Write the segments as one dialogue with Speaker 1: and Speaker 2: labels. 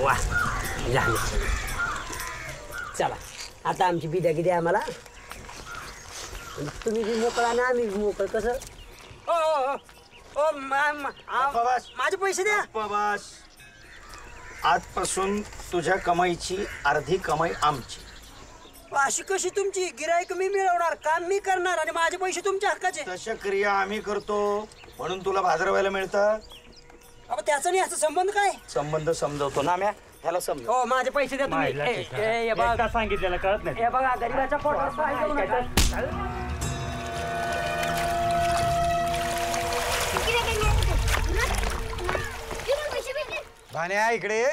Speaker 1: वा झालं. चला आता आमची बिदागी द्या आम्हाला. तुम्ही बी मोकळा ना आम्ही बी मोकळ. कसं ओ ओ ओ माझे पैसे द्या.
Speaker 2: बस आजपासून तुझ्या कमाईची अर्धी कमाई आमची.
Speaker 1: अशी कशी तुमची? गिराईक मी मिळवणार, काम मी करणार आणि माझे पैसे तुमच्या हक्काचे.
Speaker 2: तशा क्रिया आम्ही करतो म्हणून तुला भाजरवायला मिळतं.
Speaker 1: अहो त्याचा नाही, असं संबंध काय?
Speaker 2: संबंध समजवतो ना म्या, ह्याला समज.
Speaker 1: हो माझे पैसे द्या तुम्ही.
Speaker 3: सांगितलेलं कळत नाही.
Speaker 1: हे बघा गरीबाच्या पोटावर पाय ठेवू नका.
Speaker 2: भाण्या इकडे.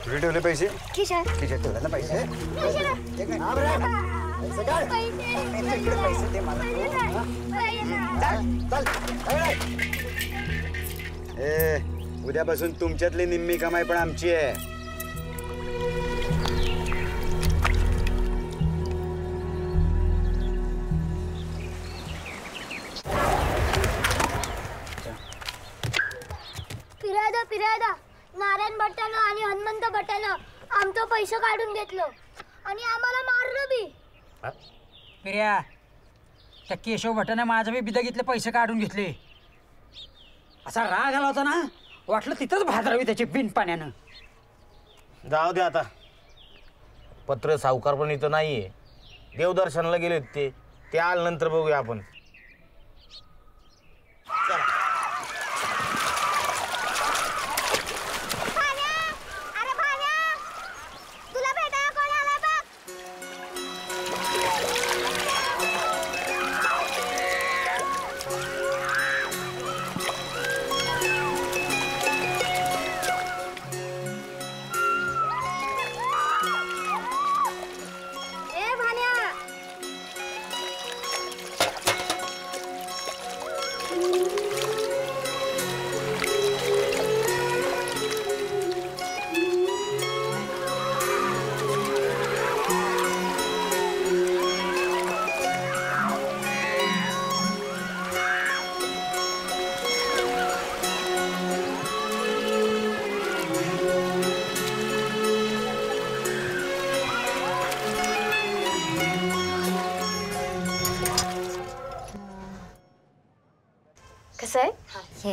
Speaker 2: कुठे ठेवले पैसे? खिशात ठेवले ना पैसे. ए उद्यापासून तुमच्यातली निम्मी कमाई पण आमची आहे.
Speaker 4: फिरायदा नारायण भट्टानं आणि हनुमंत भट्टानं आमचं पैसे काढून घेतलं आणि आम्हाला मारलं बी.
Speaker 1: पिर्या त्या केशव भट्टाने माझ्या बी बिदागीतले पैसे काढून घेतले. असा राग आला होता ना, वाटलं तिथंच भादरावी त्याची बिन पाण्यानं.
Speaker 5: जाऊ दे आता. पत्र सावकार पण इथं नाहीये. देवदर्शनाला गेले ते आल्यानंतर बघूया आपण.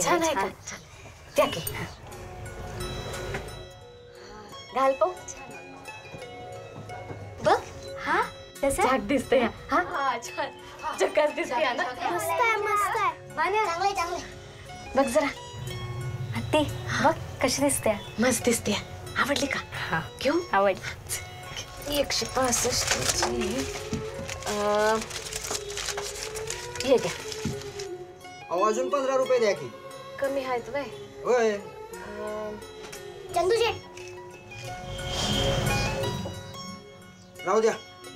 Speaker 4: छान आहे का? त्या की घाल पाहू. बघ हा कसं छान दिसतंय. हा छान चकास दिसते. मस्त आहे मस्त आहे. चांगलं चांगलं. बघ जरा हत्ती बघ कशी दिसते. मस्त दिसते. आवडली का? हा घेऊ. आवडली. 165 हे द्या.
Speaker 2: अजून 15 रुपये द्या की.
Speaker 4: कमी आहेत वय.
Speaker 2: होय
Speaker 4: चंदू शेठ
Speaker 2: राहू द्या.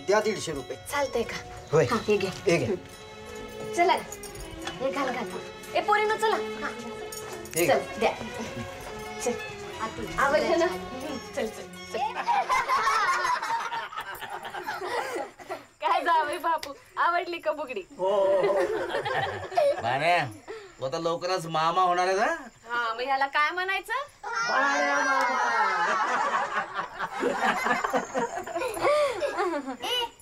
Speaker 2: द्या 150 रुपये.
Speaker 4: चालतंय का?
Speaker 2: होय
Speaker 4: हे घे.
Speaker 2: हे घे.
Speaker 4: चला हे घाल घाल. ए पोरीनो चला. चल द्या. चल आवडलं ना? चल चल. काय जावई बापू आवडली का बुगडी?
Speaker 5: भाण्या आता लवकरच मामा होणार आहे ना.
Speaker 4: हा मग ह्याला काय म्हणायचं?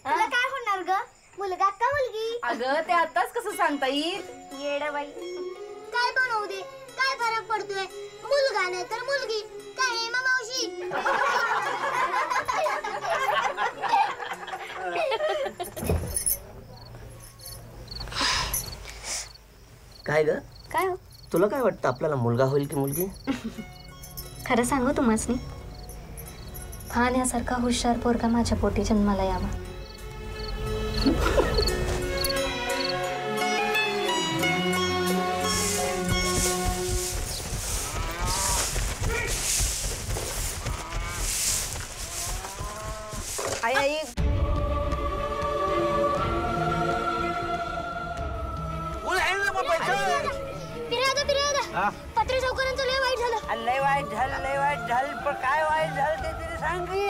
Speaker 4: तुला काय होणार ग? मुलगा का मुलगी? अगं ते आताच कसं सांगता येईल? येडबाई काय बनवू दे. काय फरक पडतोय? मुलगा नाही तर मुलगी. काय आहे मावशी?
Speaker 6: काय ग?
Speaker 4: काय हो?
Speaker 6: तुला काय वाटतं आपल्याला मुलगा होईल की मुलगी?
Speaker 4: खरं सांगू तुम्हासनी पाहण्यासारखा हुशार पोरगा माझ्या पोटी जन्माला यावा.
Speaker 6: आई आई
Speaker 4: पत्र सावकारांचं लय वाईट झालं.
Speaker 1: लय वाईट झालं पण काय वाईट झालं ते तरी सांग की.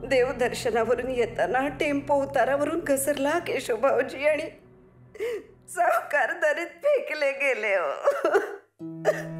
Speaker 7: देवदर्शनावरून येताना टेम्पो उतारावरून घसरला केशवभाऊजी आणि सावकार दरीत फेकले गेले हो.